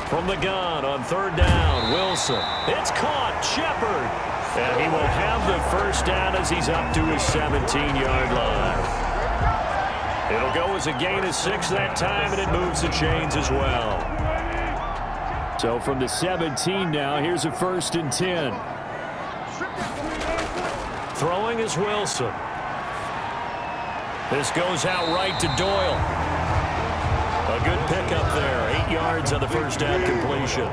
Speaker 2: From the gun on 3rd down, Wilson. It's caught. Shepard. And he will have the 1st down as he's up to his 17-yard line. It'll go as a gain of 6 that time, and it moves the chains as well. So from the 17 now, here's a 1st and 10. Throwing is Wilson. This goes out right to Doyle. A good pickup there. 8 yards on the 1st down completion.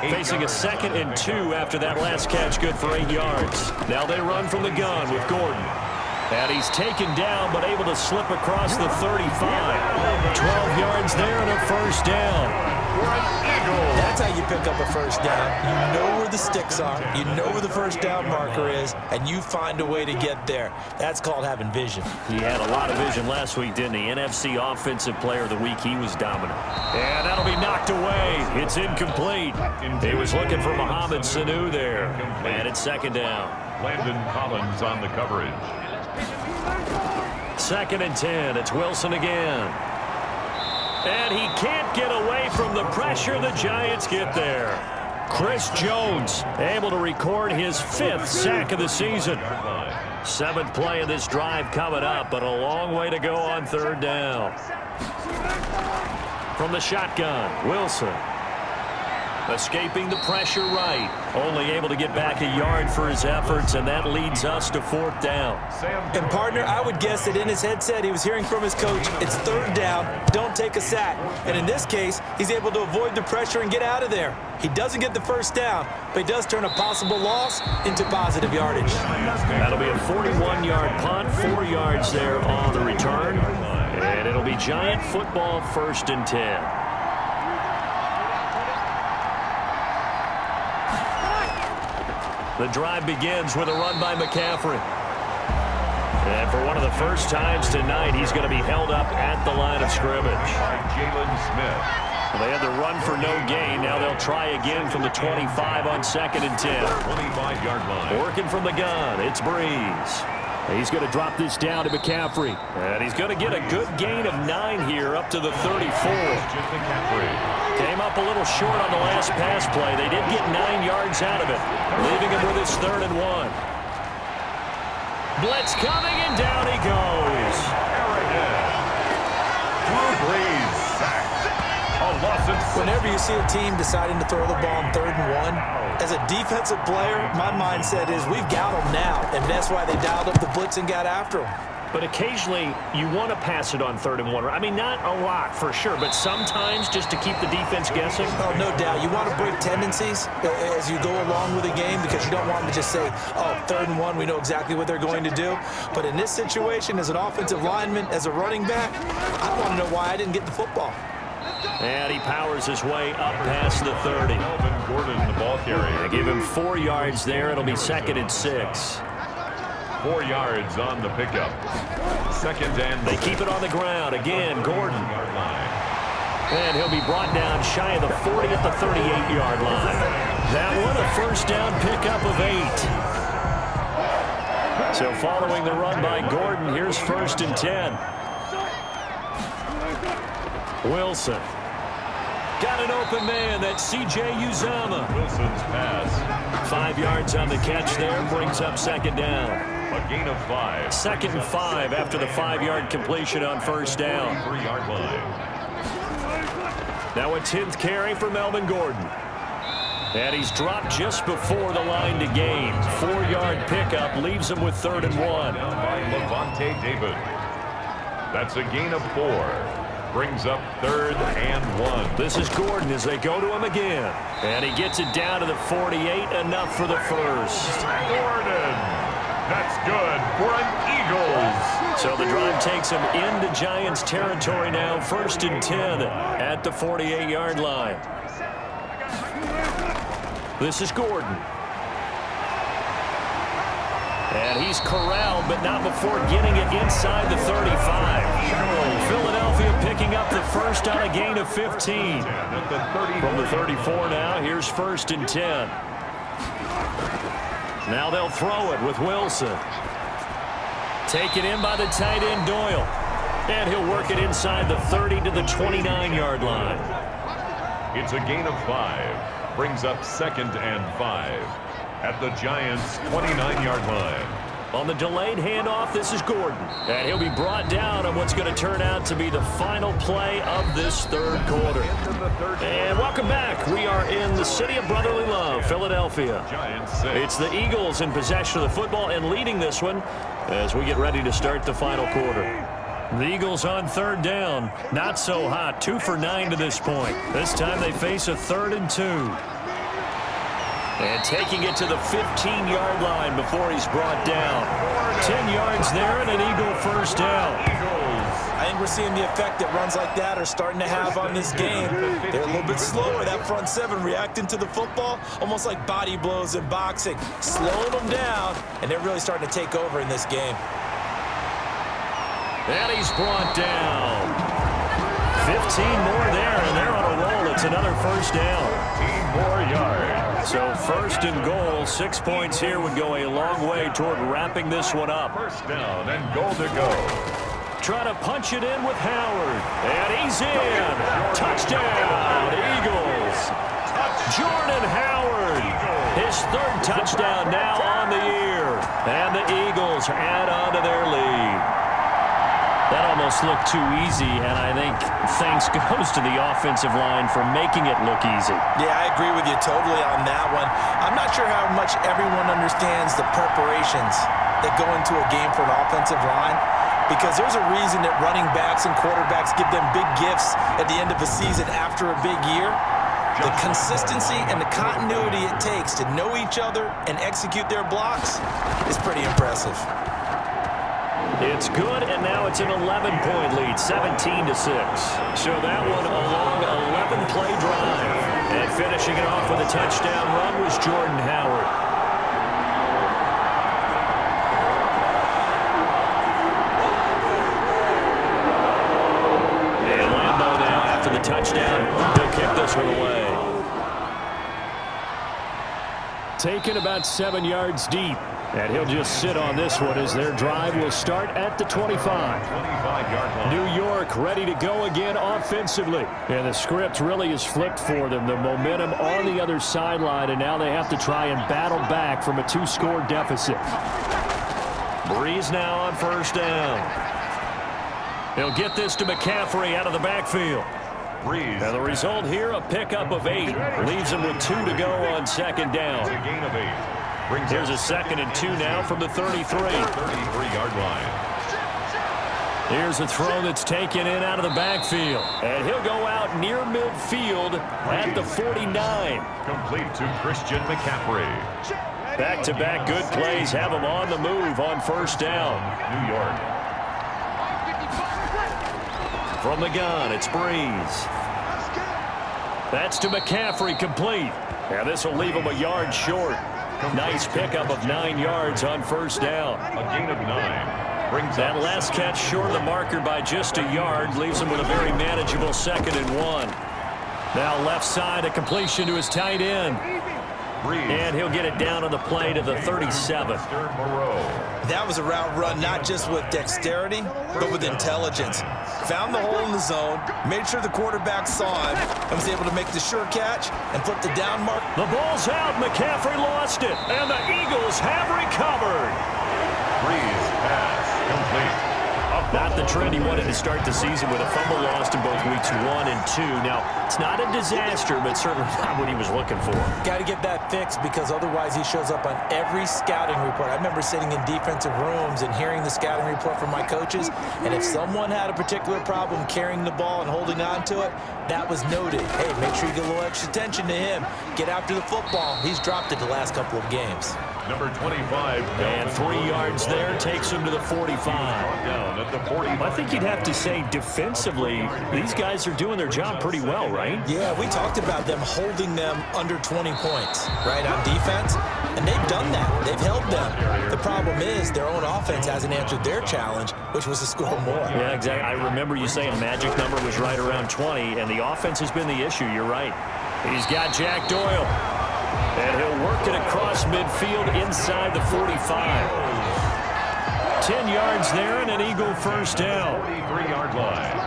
Speaker 2: Facing a 2nd and 2 after that last catch, good for 8 yards. Now they run from the gun with Gordon. And he's taken down, but able to slip across the 35. 12 yards there and a 1st down.
Speaker 1: for an eagle.
Speaker 3: That's how you pick up a first down. You know where the sticks are, you know where the first down marker is, and you find a way to get there. That's called having vision.
Speaker 2: He had a lot of vision last week, didn't he? NFC Offensive Player of the Week. He was dominant. And that'll be knocked away. It's incomplete. He was looking for Mohamed Sanu there. And it's second down.
Speaker 1: Landon Collins on the coverage.
Speaker 2: 2nd and 10. It's Wilson again. And he can't get away from the pressure. The Giants get there. Chris Jones able to record his 5th sack of the season. 7th play of this drive coming up, but a long way to go on 3rd down. From the shotgun, Wilson. Escaping the pressure right. Only able to get back a yard for his efforts, and that leads us to 4th down.
Speaker 3: And, partner, I would guess that in his headset he was hearing from his coach, it's 3rd down, don't take a sack. And in this case, he's able to avoid the pressure and get out of there. He doesn't get the first down, but he does turn a possible loss into positive yardage.
Speaker 2: That'll be a 41-yard punt, 4 yards there on the return. And it'll be Giant football, 1st and 10. The drive begins with a run by McCaffrey. And for one of the first times tonight, he's going to be held up at the line of scrimmage.
Speaker 1: By Jalen Smith.
Speaker 2: They had the run for no gain. Now they'll try again from the 25 on 2nd and 10.
Speaker 1: 25-yard line.
Speaker 2: Working from the gun, it's Breeze. He's going to drop this down to McCaffrey. And he's going to get a good gain of 9 here up to the 34. Came up a little short on the last pass play. They did get 9 yards out of it, leaving him with his 3rd and 1. Blitz coming, and down he goes.
Speaker 1: Drew Brees sacked. A loss of 6.
Speaker 3: Whenever you see a team deciding to throw the ball on 3rd and 1, as a defensive player, my mindset is we've got them now, and that's why they dialed up the blitz and got after them.
Speaker 2: But occasionally, you want to pass it on 3rd and 1. I mean, not a lot for sure, but sometimes just to keep the defense guessing.
Speaker 3: Oh, no doubt. You want to break tendencies as you go along with a game because you don't want them to just say, oh, 3rd and 1, we know exactly what they're going to do. But in this situation, as an offensive lineman, as a running back, I want to know why I didn't get the football.
Speaker 2: And he powers his way up past the 30.
Speaker 1: Melvin Gordon, the ball carrier.
Speaker 2: They give him 4 yards there. It'll be 2nd and 6.
Speaker 1: 4 yards on the pickup. 2nd and
Speaker 2: They keep it on the ground. Again, Gordon. And he'll be brought down shy of the 40 at the 38-yard line. That one, a first down pickup of 8. So following the run by Gordon, here's 1st and 10. Wilson. Got an open man. That's C.J. Uzama.
Speaker 1: Wilson's pass.
Speaker 2: 5 yards on the catch there. Brings up 2nd down.
Speaker 1: A gain of 5.
Speaker 2: 2nd and 5 after the 5-yard completion on 1st down.
Speaker 1: 3-yard line.
Speaker 2: Now a 10th carry for Melvin Gordon. And he's dropped just before the line to gain. 4-yard pickup leaves him with 3rd and 1.
Speaker 1: Down by Levante David. That's a gain of 4. Brings up 3rd and 1.
Speaker 2: This is Gordon as they go to him again. And he gets it down to the 48, enough for the first.
Speaker 1: Gordon. That's good for an Eagles.
Speaker 2: So the drive takes him into Giants territory now. 1st and 10 at the 48-yard line. This is Gordon. And he's corralled, but not before getting it inside the 35. Philadelphia picking up the first on a gain of 15. From the 34 now, here's 1st and 10. Now they'll throw it with Wilson. Taken in by the tight end Doyle. And he'll work it inside the 30 to the 29-yard line.
Speaker 1: It's a gain of 5. Brings up 2nd and 5. At the Giants' 29-yard line.
Speaker 2: On the delayed handoff, this is Gordon. And he'll be brought down on what's going to turn out to be the final play of this 3rd quarter. And welcome back. We are in the city of brotherly love, Philadelphia. It's the Eagles in possession of the football and leading this one as we get ready to start the final quarter. The Eagles on 3rd down. Not so hot. 2 for 9 to this point. This time they face a 3rd and 2. And taking it to the 15-yard line before he's brought down. 10 yards there and an Eagle first down.
Speaker 3: I think we're seeing the effect that runs like that are starting to have on this game. They're a little bit slower, that front seven, reacting to the football, almost like body blows in boxing, slowing them down, and they're really starting to take over in this game.
Speaker 2: And he's brought down. 15 more there, and they're on a roll. It's another first down.
Speaker 1: 15 more yards.
Speaker 2: So first and goal, 6 points here would go a long way toward wrapping this one up.
Speaker 1: First down and goal to go.
Speaker 2: Trying to punch it in with Howard. And he's in. Touchdown, Eagles. Jordan Howard. His third touchdown now on the year. And the Eagles add on to their lead. That almost looked too easy, and I think thanks goes to the offensive line for making it look easy.
Speaker 3: Yeah, I agree with you totally on that one. I'm not sure how much everyone understands the preparations that go into a game for an offensive line, because there's a reason that running backs and quarterbacks give them big gifts at the end of a season after a big year. The consistency and the continuity it takes to know each other and execute their blocks is pretty impressive.
Speaker 2: It's good, and now it's an 11-point lead, 17-6. So that one a long 11-play drive. And finishing it off with a touchdown run was Jordan Howard. And Lambeau now after the touchdown. He'll kick this one away. Taken about 7 yards deep. And he'll just sit on this one as their drive will start at the 25.
Speaker 1: 25-yard line.
Speaker 2: New York ready to go again offensively. And the script really is flipped for them. The momentum on the other sideline, and now they have to try and battle back from a 2-score deficit. Breeze now on first down. He'll get this to McCaffrey out of the backfield.
Speaker 1: Breeze.
Speaker 2: And the result here, a pickup of 8. Leaves him with 2 to go on second down.
Speaker 1: A gain of 8.
Speaker 2: Here's a 2nd and 2 now from the 33.
Speaker 1: 33-yard line.
Speaker 2: Here's a throw that's taken in out of the backfield. And he'll go out near midfield at the 49.
Speaker 1: Complete to Christian McCaffrey.
Speaker 2: Back-to-back good plays have him on the move on first down.
Speaker 1: New York.
Speaker 2: From the gun, it's Breeze. That's to McCaffrey, complete. And this will leave him a yard short. Nice pickup of 9 yards on first down.
Speaker 1: A gain of 9. Brings
Speaker 2: that last catch short of the marker by just a yard. Leaves him with a very manageable 2nd and 1. Now left side, a completion to his tight end. And he'll get it down on the play to the 37.
Speaker 3: That was a route run not just with dexterity, but with intelligence. Found the hole in the zone, made sure the quarterback saw him, and was able to make the sure catch and put the down mark.
Speaker 2: The ball's out. McCaffrey lost it, and the Eagles have recovered.
Speaker 1: Breeze pass complete.
Speaker 2: Not the trend he wanted to start the season with, a fumble lost in both weeks 1 and 2. Now, it's not a disaster, but certainly not what he was looking for.
Speaker 3: Got to get that fixed, because otherwise he shows up on every scouting report. I remember sitting in defensive rooms and hearing the scouting report from my coaches, and if someone had a particular problem carrying the ball and holding on to it, that was noted. Hey, make sure you get a little extra attention to him. Get after the football. He's dropped it the last couple of games.
Speaker 1: Number 25.
Speaker 2: And 3 yards there takes him to the 45.
Speaker 1: Down at the 45.
Speaker 2: I think you'd have to say defensively, these guys are doing their job pretty well, right?
Speaker 3: Yeah, we talked about them holding them under 20 points, right, on defense. And they've done that. They've held them. The problem is their own offense hasn't answered their challenge, which was to score more.
Speaker 2: Yeah, exactly. I remember you saying magic number was right around 20, and the offense has been the issue. You're right. He's got Jack Doyle. And he'll work it across midfield inside the 45. 10 yards there and an Eagle first down.
Speaker 1: 43-yard line.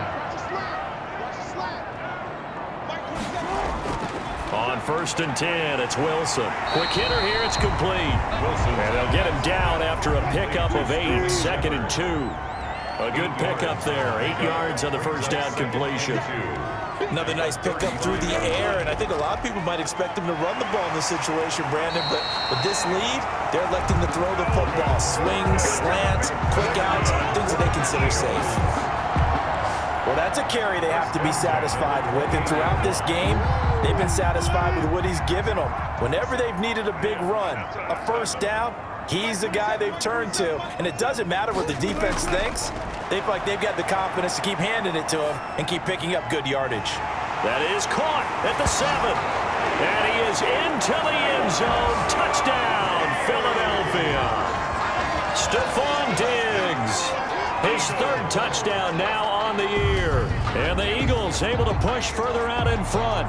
Speaker 2: On 1st and 10, it's Wilson. Quick hitter here, it's complete.
Speaker 1: Wilson.
Speaker 2: And they'll get him down after a pickup of 8, 2nd and 2. A good pickup there, 8 yards on the first down completion.
Speaker 3: Another nice pickup through the air, and I think a lot of people might expect them to run the ball in this situation, Brandon, but with this lead, they're electing to throw the football. Swings, slants, quick outs, things that they consider safe. Well, that's a carry they have to be satisfied with, and throughout this game, they've been satisfied with what he's given them. Whenever they've needed a big run, a first down, he's the guy they've turned to, and it doesn't matter what the defense thinks. They feel like they've got the confidence to keep handing it to him and keep picking up good yardage.
Speaker 2: That is caught at the 7. And he is into the end zone. Touchdown, Philadelphia. Stephon Diggs. His 3rd touchdown now on the year. And the Eagles able to push further out in front.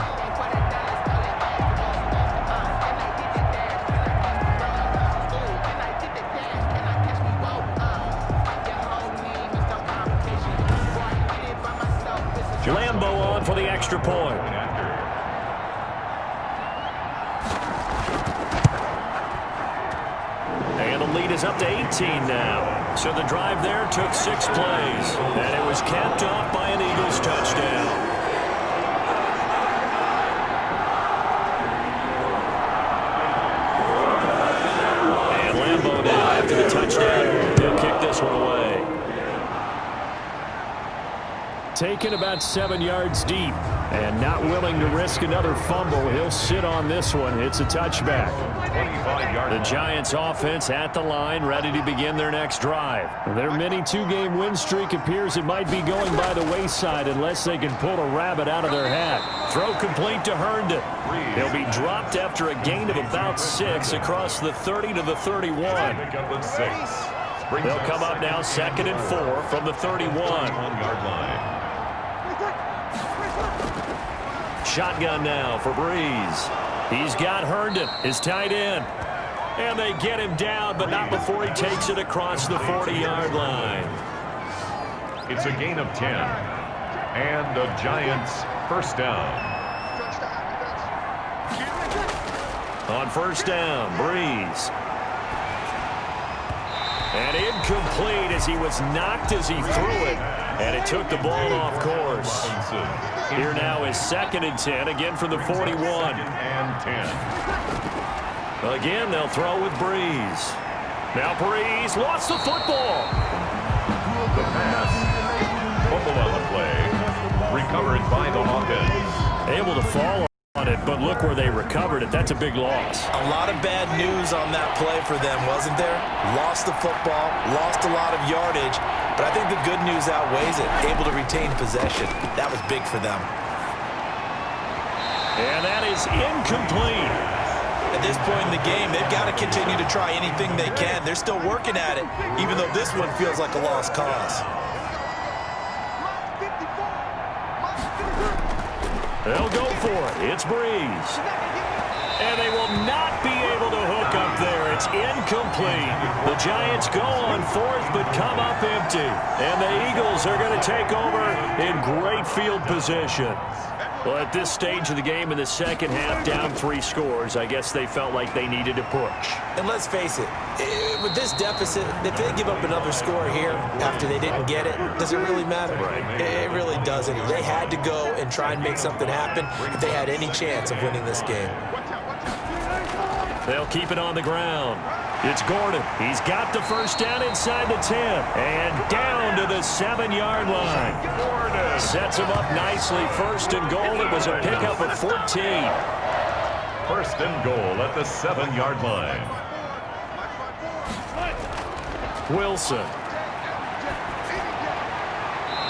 Speaker 2: Lambo on for the extra point. And the lead is up to 18 now. So the drive there took 6 plays. And it was capped off by an Eagles touchdown. And Lambo now after the touchdown. He'll kick this one away. Taken about 7 yards deep and not willing to risk another fumble. He'll sit on this one. It's a touchback. The Giants offense at the line, ready to begin their next drive. Their mini 2-game win streak appears it might be going by the wayside unless they can pull a rabbit out of their hat. Throw complete to Herndon. He'll be dropped after a gain of about 6 across the 30 to the 31. They'll come up now 2nd and 4 from the 31. Shotgun now for Breeze. He's got Herndon, his tight end. And they get him down, but not before he takes it across the 40-yard line.
Speaker 1: It's a gain of 10. And the Giants first down.
Speaker 2: On first down, Breeze. And incomplete as he was knocked as he threw it. And it took the ball off course. Here now is 2nd and 10, again from the 41.
Speaker 1: And 10.
Speaker 2: Again, they'll throw with Breeze. Now Breeze lost the football.
Speaker 1: The pass. Fumble on the play. Recovered by the offense.
Speaker 2: Able to fall on it, but look where they recovered it. That's a big loss.
Speaker 3: A lot of bad news on that play for them, wasn't there? Lost the football, lost a lot of yardage, but I think the good news outweighs it. Able to retain possession. That was big for them.
Speaker 2: And that is incomplete.
Speaker 3: At this point in the game, they've got to continue to try anything they can. They're still working at it, even though this one feels like a lost cause.
Speaker 2: They'll go for it. It's Breeze. And they will not be able to hook up there. It's incomplete. The Giants go on 4th but come up empty. And the Eagles are going to take over in great field position. Well, at this stage of the game in the second half, down 3 scores, I guess they felt like they needed to push.
Speaker 3: And let's face it, with this deficit, if they give up another score here after they didn't get it, does it really matter?
Speaker 2: Right.
Speaker 3: It really doesn't. They had to go and try and make something happen if they had any chance of winning this game.
Speaker 2: They'll keep it on the ground. It's Gordon. He's got the first down inside the 10. And down to the 7-yard line. Gordon sets him up nicely. 1st and goal. It was a pickup of 14.
Speaker 1: 1st and goal at the 7-yard line.
Speaker 2: Wilson.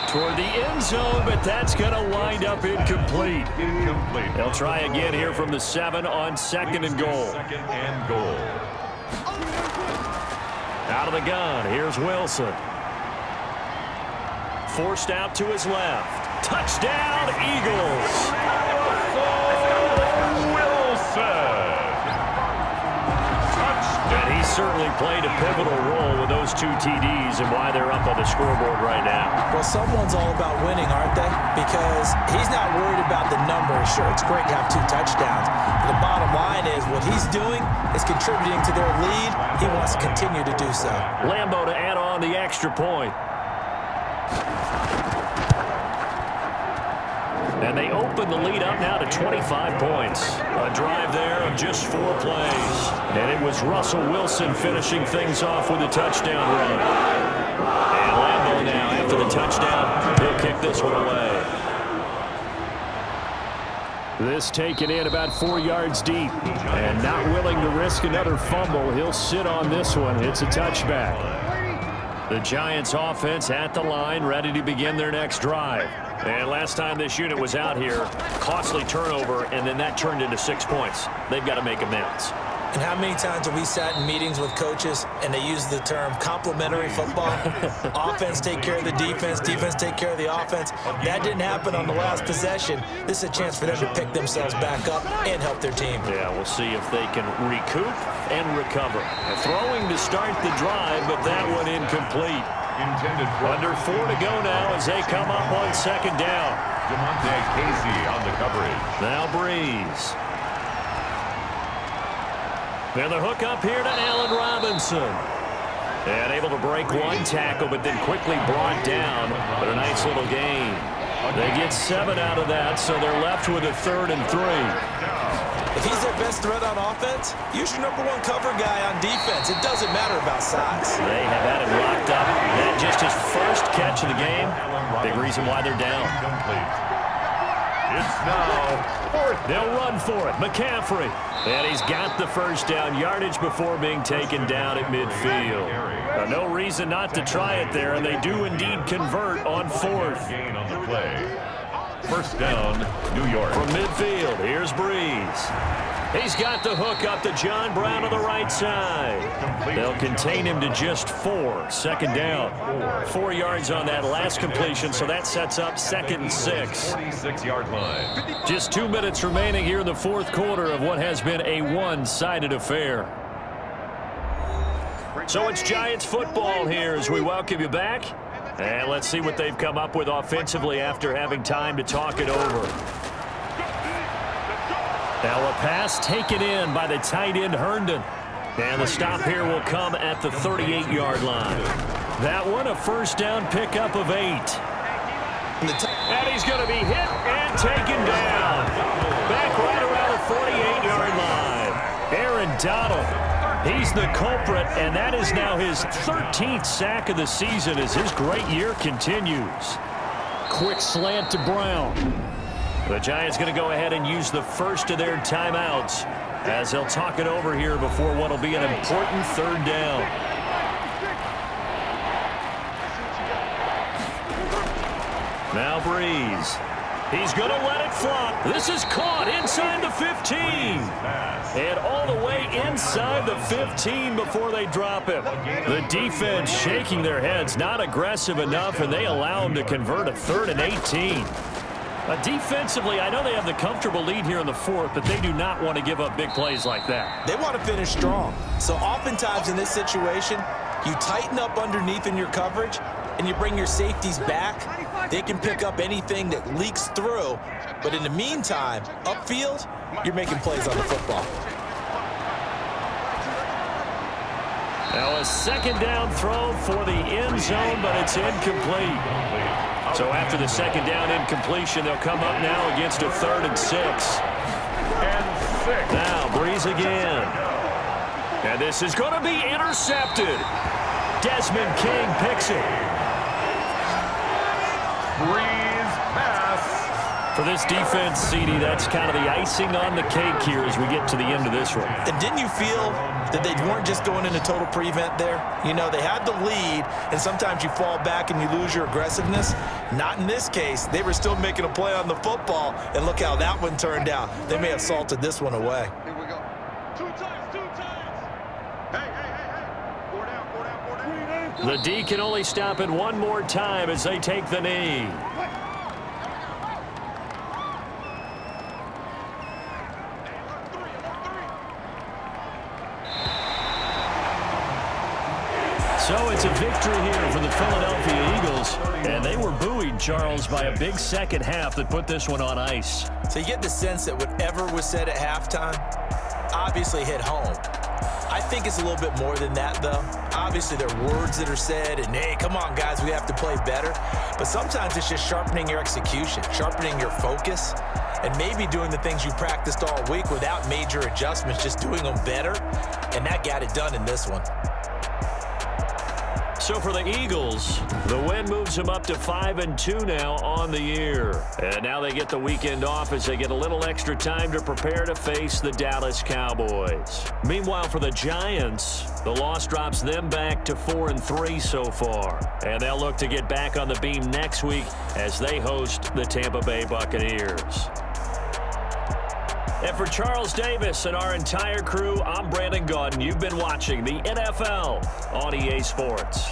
Speaker 2: Toward the end zone, but that's going to wind up incomplete. They'll try again here from the 7 on 2nd and goal.
Speaker 1: 2nd and goal.
Speaker 2: Out of the gun, here's Wilson. Forced out to his left. Touchdown, Eagles.
Speaker 1: Wilson.
Speaker 2: And he certainly played a pivotal role with those 2 TDs and why they're up on the scoreboard right now.
Speaker 3: Well, someone's all about winning, aren't they? Because he's not worried about the number. Sure, it's great to have 2 touchdowns. But the bottom line is what he's doing is contributing to their lead. He wants to continue to do so.
Speaker 2: Lambo to add on the extra point. And they open the lead up now to 25 points. A drive there of just 4 plays. And it was Russell Wilson finishing things off with a touchdown run. And Lambo now, after the touchdown, he'll kick this one away. This taken in about 4 yards deep. And not willing to risk another fumble. He'll sit on this one. It's a touchback. The Giants offense at the line, ready to begin their next drive. And last time this unit was out here, costly turnover, and then that turned into 6 points. They've got to make amends.
Speaker 3: And how many times have we sat in meetings with coaches and they use the term complementary football? Offense take care of the defense, defense take care of the offense. That didn't happen on the last possession. This is a chance for them to pick themselves back up and help their team.
Speaker 2: Yeah, we'll see if they can recoup and recover. Throwing to start the drive, but that one incomplete. Under 4 to go now as they come up on second down.
Speaker 1: Jamonte Casey on the coverage.
Speaker 2: Now Breeze. And the hook up here to Allen Robinson. And able to break one tackle, but then quickly brought down. But a nice little gain. They get 7 out of that, so they're left with a 3rd and 3.
Speaker 3: If he's their best threat on offense, use your #1 cover guy on defense. It doesn't matter about size.
Speaker 2: They have had him locked up. That just his first catch of the game. Big reason why they're down.
Speaker 1: It's now 4th.
Speaker 2: They'll run for it. McCaffrey. And he's got the first down yardage before being taken down at midfield. No reason not to try it there, and they do indeed convert on 4th.
Speaker 1: Gain on the play. First down, New York.
Speaker 2: From midfield, here's Breeze. He's got the hook up to John Brown to the right side. They'll contain him to just 4. Second down. 4 yards on that last completion, so that sets up 2nd and 6.
Speaker 1: 46-yard line.
Speaker 2: Just 2 minutes remaining here in the 4th quarter of what has been a one-sided affair. So it's Giants football here as we welcome you back. And let's see what they've come up with offensively after having time to talk it over. Now a pass taken in by the tight end Herndon. And the stop here will come at the 38-yard line. That one a first down pickup of 8. And he's going to be hit and taken down. Back right around the 48-yard line. Aaron Donald. He's the culprit, and that is now his 13th sack of the season as his great year continues. Quick slant to Brown. The Giants going to go ahead and use the first of their timeouts as they'll talk it over here before what will be an important 3rd down. Now Breeze. He's going to let it flop. This is caught inside the 15. And all the way inside the 15 before they drop him. The defense shaking their heads, not aggressive enough, and they allow him to convert a 3rd and 18. Defensively, I know they have the comfortable lead here in the 4th, but they do not want to give up big plays like that.
Speaker 3: They want to finish strong. So oftentimes in this situation, you tighten up underneath in your coverage, and you bring your safeties back. They can pick up anything that leaks through. But in the meantime, upfield, you're making plays on the football.
Speaker 2: Now a 2nd down throw for the end zone, but it's incomplete. So after the 2nd down incompletion, they'll come up now against a 3rd and 6. Now Breeze again. And this is going to be intercepted. Desmond King picks it.
Speaker 1: Breeze pass.
Speaker 2: For this defense, CD, that's kind of the icing on the cake here as we get to the end of this one.
Speaker 3: And didn't you feel that they weren't just going into total prevent there? You know, they had the lead, and sometimes you fall back and you lose your aggressiveness. Not in this case. They were still making a play on the football, and look how that one turned out. They may have salted this one away.
Speaker 5: Here we go. 2 times. Hey. 4 down.
Speaker 2: The D can only stop it one more time as they take the knee. So it's a victory here for the Philadelphia Eagles. And they were buoyed, Charles, by a big second half that put this one on ice.
Speaker 3: So you get the sense that whatever was said at halftime obviously hit home. I think it's a little bit more than that, though. Obviously, there are words that are said, and hey, come on, guys, we have to play better. But sometimes it's just sharpening your execution, sharpening your focus, and maybe doing the things you practiced all week without major adjustments, just doing them better. And that got it done in this one.
Speaker 2: So for the Eagles, the win moves them up to 5-2 now on the year. And now they get the weekend off as they get a little extra time to prepare to face the Dallas Cowboys. Meanwhile, for the Giants, the loss drops them back to 4-3 so far. And they'll look to get back on the beam next week as they host the Tampa Bay Buccaneers. And for Charles Davis and our entire crew, I'm Brandon Gaudin. You've been watching the NFL on EA Sports.